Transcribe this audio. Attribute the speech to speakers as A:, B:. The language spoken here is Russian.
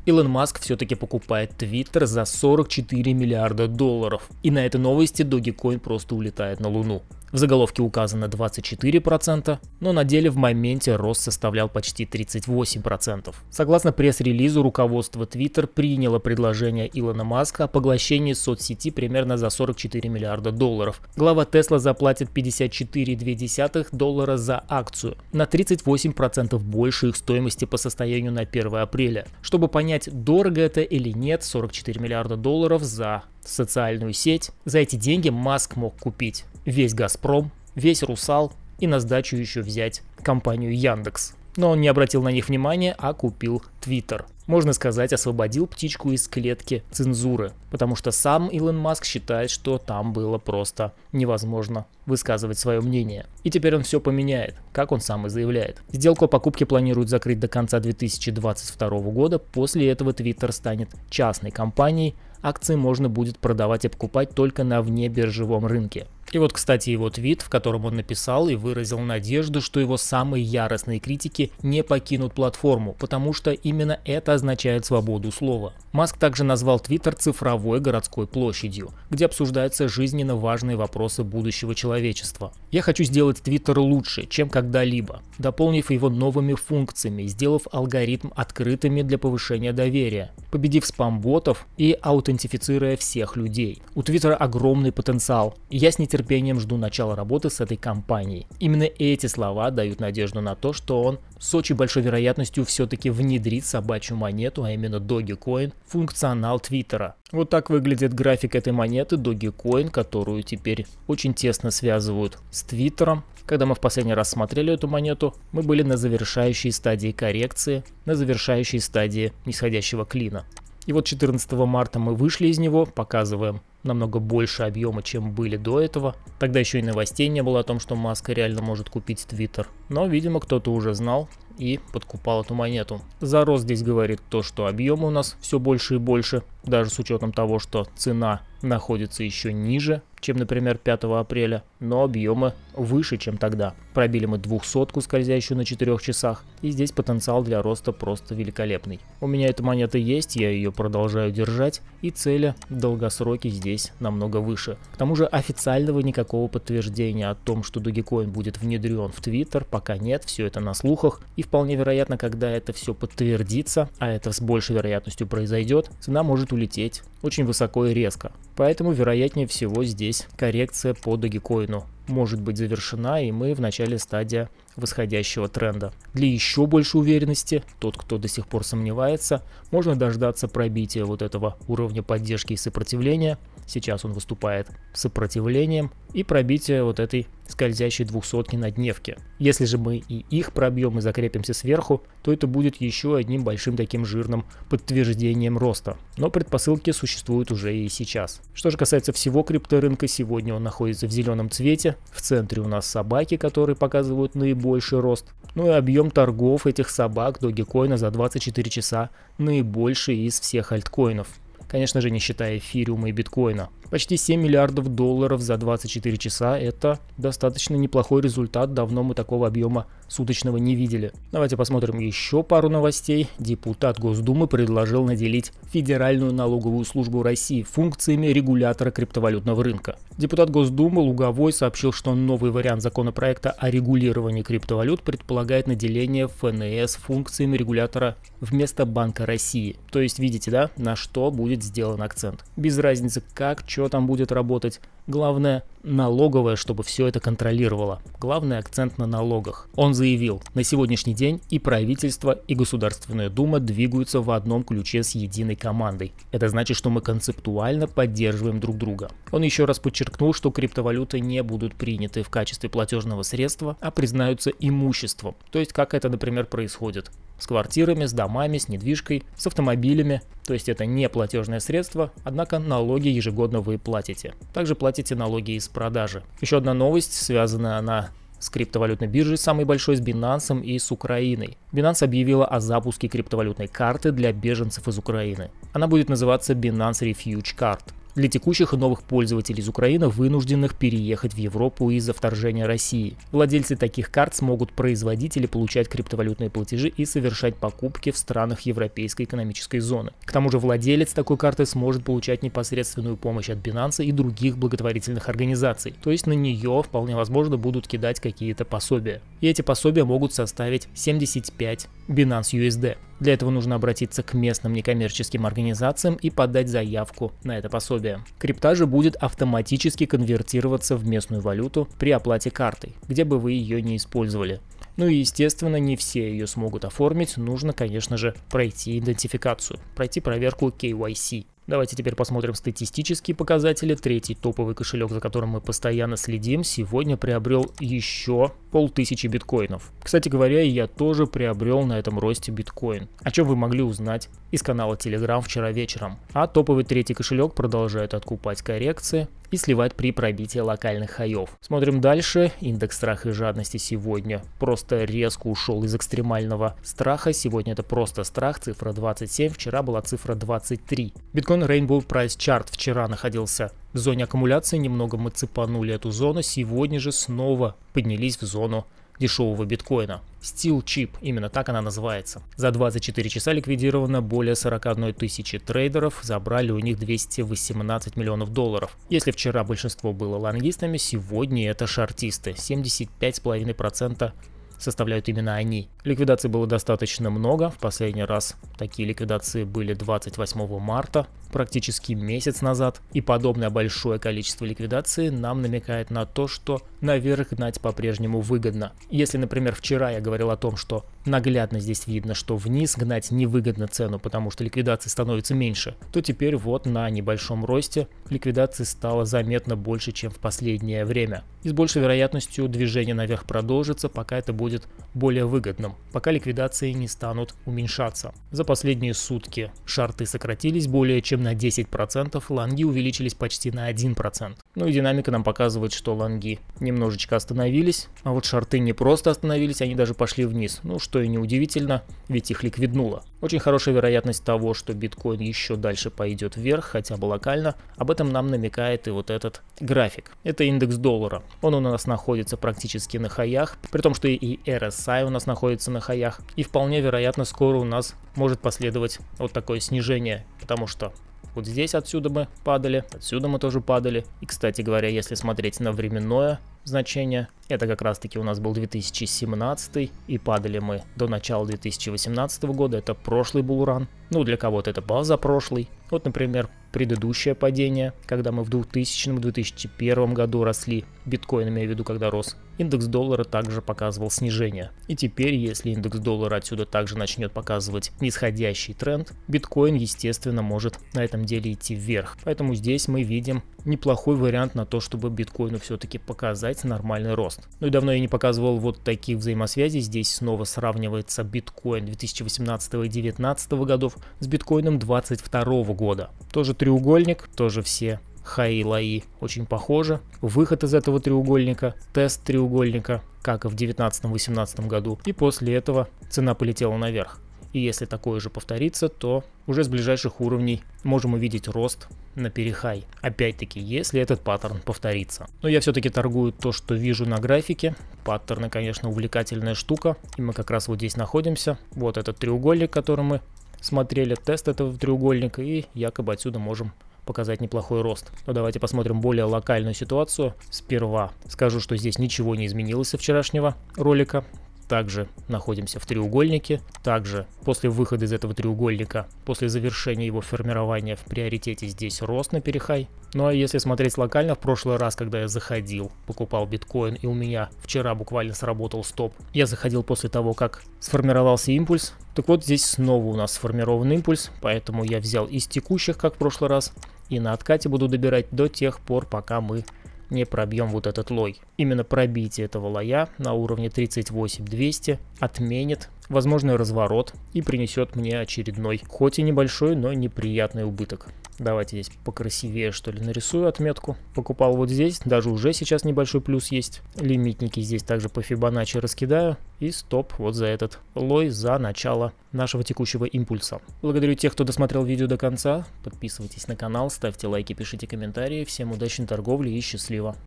A: Илон Маск все-таки покупает Twitter за 44 миллиарда долларов. И на этой новости Dogecoin просто улетает на Луну. В заголовке указано 24%, но на деле в моменте рост составлял почти 38%. Согласно пресс-релизу, руководство Twitter приняло предложение Илона Маска о поглощении соцсети примерно за 44 миллиарда долларов. Глава Tesla заплатит $54,2 за акцию, на 38% больше их стоимости по состоянию на 1 апреля. Чтобы понять, дорого это или нет, 44 миллиарда долларов за социальную сеть. За эти деньги Маск мог купить весь Газпром, весь Русал и на сдачу еще взять компанию Яндекс. Но он не обратил на них внимания, а купил Twitter. Можно сказать, освободил птичку из клетки цензуры, потому что сам Илон Маск считает, что там было просто невозможно высказывать свое мнение. И теперь он все поменяет, как он сам и заявляет. Сделку о покупке планируют закрыть до конца 2022 года, после этого Twitter станет частной компанией, акции можно будет продавать и покупать только на внебиржевом рынке. И вот, кстати, его твит, в котором он написал и выразил надежду, что его самые яростные критики не покинут платформу, потому что именно это означает свободу слова. Маск также назвал Twitter цифровой городской площадью, где обсуждаются жизненно важные вопросы будущего человечества. Я хочу сделать Twitter лучше, чем когда-либо, дополнив его новыми функциями, сделав алгоритм открытыми для повышения доверия, победив спам-ботов и аутентифицируя всех людей. У Twitter огромный потенциал, и я с нетерпением жду начала работы с этой компанией. Именно эти слова дают надежду на то, что он с очень большой вероятностью все-таки внедрит собачью монету, а именно Dogecoin, в функционал Твиттера. Вот так выглядит график этой монеты Dogecoin, которую теперь очень тесно связывают с Твиттером. Когда мы в последний раз смотрели эту монету, мы были на завершающей стадии коррекции, на завершающей стадии нисходящего клина. И вот 14 марта мы вышли из него, показываем намного больше объема, чем были до этого. Тогда еще и новостей не было о том, что Маск реально может купить Twitter. Но, видимо, кто-то уже знал и подкупал эту монету. За рост здесь говорит то, что объемы у нас все больше и больше, даже с учетом того, что цена находится еще ниже, чем, например, 5 апреля, но объемы выше, чем тогда. Пробили мы 200-ку, скользящую на 4 часах, и здесь потенциал для роста просто великолепный. У меня эта монета есть, я ее продолжаю держать, и цели в долгосроке здесь намного выше. К тому же официального никакого подтверждения о том, что Dogecoin будет внедрен в Twitter, пока нет, все это на слухах, и вполне вероятно, когда это все подтвердится, а это с большей вероятностью произойдет, цена может улететь очень высоко и резко. Поэтому вероятнее всего здесь коррекция по Dogecoin может быть завершена, и мы в начале стадии восходящего тренда. Для еще большей уверенности, тот, кто до сих пор сомневается, можно дождаться пробития вот этого уровня поддержки и сопротивления. Сейчас он выступает сопротивлением, и пробитие вот этой скользящей 200-ки на дневке. Если же мы и их пробьем и закрепимся сверху, то это будет еще одним большим таким жирным подтверждением роста. Но предпосылки существуют уже и сейчас. Что же касается всего крипторынка, сегодня он находится в зеленом цвете. В центре у нас собаки, которые показывают наибольший рост. Ну и объем торгов этих собак Dogecoin за 24 часа наибольший из всех альткоинов. Конечно же, не считая эфириума и биткоина. Почти 7 миллиардов долларов за 24 часа – это достаточно неплохой результат, давно мы такого объема суточного не видели. Давайте посмотрим еще пару новостей. Депутат Госдумы предложил наделить Федеральную налоговую службу России функциями регулятора криптовалютного рынка. Депутат Госдумы Луговой сообщил, что новый вариант законопроекта о регулировании криптовалют предполагает наделение ФНС функциями регулятора вместо Банка России. То есть, видите, да, на что будет сделан акцент. Без разницы как, что там будет работать. Главное, налоговая, чтобы все это контролировало. Главный акцент на налогах. Он заявил, на сегодняшний день и правительство, и Государственная Дума двигаются в одном ключе с единой командой. Это значит, что мы концептуально поддерживаем друг друга. Он еще раз подчеркнул, что криптовалюты не будут приняты в качестве платежного средства, а признаются имуществом. То есть, как это, например, происходит с квартирами, с домами, с недвижкой, с автомобилями. То есть это не платежное средство, однако налоги ежегодно вы платите. Также платите налоги из продажи. Еще одна новость, связанная она с криптовалютной биржей, самой большой с Binance и с Украиной. Binance объявила о запуске криптовалютной карты для беженцев из Украины. Она будет называться Binance Refuge Card. для текущих и новых пользователей из Украины, вынужденных переехать в Европу из-за вторжения России. Владельцы таких карт смогут производить или получать криптовалютные платежи и совершать покупки в странах Европейской экономической зоны. К тому же владелец такой карты сможет получать непосредственную помощь от Binance и других благотворительных организаций, то есть на нее вполне возможно будут кидать какие-то пособия. И эти пособия могут составить 75 Binance USD. Для этого нужно обратиться к местным некоммерческим организациям и подать заявку на это пособие. Крипта же будет автоматически конвертироваться в местную валюту при оплате картой, где бы вы ее не использовали. Ну и естественно, не все ее смогут оформить, нужно, конечно же, пройти идентификацию, пройти проверку KYC. Давайте теперь посмотрим статистические показатели. Третий топовый кошелек, за которым мы постоянно следим, сегодня приобрел еще 500 биткоинов. Кстати говоря, я тоже приобрел на этом росте биткоин, о чем вы могли узнать из канала Telegram вчера вечером. А топовый третий кошелек продолжает откупать коррекции и сливать при пробитии локальных хаев. Смотрим дальше. Индекс страха и жадности сегодня просто резко ушел из экстремального страха. Сегодня это просто страх, цифра 27, вчера была цифра 23. Биткоин Rainbow Price Chart вчера находился в зоне аккумуляции, немного мы цепанули эту зону, сегодня же снова поднялись в зону дешевого биткоина. Steel Chip, именно так она называется. За 24 часа ликвидировано более 41 тысячи трейдеров, забрали у них 218 миллионов долларов. Если вчера большинство было лонгистами, сегодня это шортисты, 75,5% составляют именно они. Ликвидаций было достаточно много, в последний раз такие ликвидации были 28 марта, практически месяц назад, и подобное большое количество ликвидаций нам намекает на то, что наверх гнать по-прежнему выгодно. Если, например, вчера я говорил о том, что наглядно здесь видно, что вниз гнать невыгодно цену, потому что ликвидаций становится меньше, то теперь вот на небольшом росте ликвидаций стало заметно больше, чем в последнее время. И с большей вероятностью движение наверх продолжится, пока это будет более выгодным, пока ликвидации не станут уменьшаться. За последние сутки шорты сократились более чем на 10%, лонги увеличились почти на 1%. Ну и динамика нам показывает, что лонги немножечко остановились, а вот шорты не просто остановились, они даже пошли вниз. Ну что и неудивительно, ведь их ликвиднуло. Очень хорошая вероятность того, что биткоин еще дальше пойдет вверх, хотя бы локально. Об этом нам намекает и вот этот график. Это индекс доллара. Он у нас находится практически на хаях, при том, что и RSI у нас находится на хаях. И вполне вероятно, скоро у нас может последовать вот такое снижение, потому что вот здесь отсюда мы падали, отсюда мы тоже падали. И, кстати говоря, если смотреть на временное значение, это как раз таки у нас был 2017 и падали мы до начала 2018 года, это прошлый булран. Ну, для кого-то это позапрошлый. Вот, например, предыдущее падение, когда мы в 2000-2001 году росли, биткоин, имею в виду, когда рос, индекс доллара также показывал снижение. И теперь, если индекс доллара отсюда также начнет показывать нисходящий тренд, биткоин, естественно, может на этом деле идти вверх. Поэтому здесь мы видим неплохой вариант на то, чтобы биткоину все-таки показать нормальный рост. Ну и давно я не показывал вот таких взаимосвязей. Здесь снова сравнивается биткоин 2018 и 2019 годов с биткоином 2022 года. Тоже треугольник, тоже все хаи и лои очень похожи. Выход из этого треугольника, тест треугольника, как и в 2019-2018 году. И после этого цена полетела наверх. И если такое же повторится, то уже с ближайших уровней можем увидеть рост на перехай. Опять-таки, если этот паттерн повторится. Но я все-таки торгую то, что вижу на графике. Паттерны, конечно, увлекательная штука. И мы как раз вот здесь находимся. Вот этот треугольник, который мы смотрели, тест этого треугольника. И якобы отсюда можем показать неплохой рост. Но давайте посмотрим более локальную ситуацию. Сперва скажу, что здесь ничего не изменилось со вчерашнего ролика. Также находимся в треугольнике. Также после выхода из этого треугольника, после завершения его формирования в приоритете здесь рост на перехай. Ну а если смотреть локально, в прошлый раз, когда я заходил, покупал биткоин, и у меня вчера буквально сработал стоп, я заходил после того, как сформировался импульс. Так вот, здесь снова у нас сформирован импульс, поэтому я взял из текущих, как в прошлый раз, и на откате буду добирать до тех пор, пока мы не пробьем вот этот лой. Именно пробитие этого лоя на уровне 38200 отменит возможный разворот и принесет мне очередной, хоть и небольшой, но неприятный убыток. Давайте здесь покрасивее, что ли, нарисую отметку. Покупал вот здесь, даже уже сейчас небольшой плюс есть. Лимитники здесь также по Фибоначчи раскидаю. И стоп вот за этот лой, за начало нашего текущего импульса. Благодарю тех, кто досмотрел видео до конца. Подписывайтесь на канал, ставьте лайки, пишите комментарии. Всем удачной торговли и счастливо!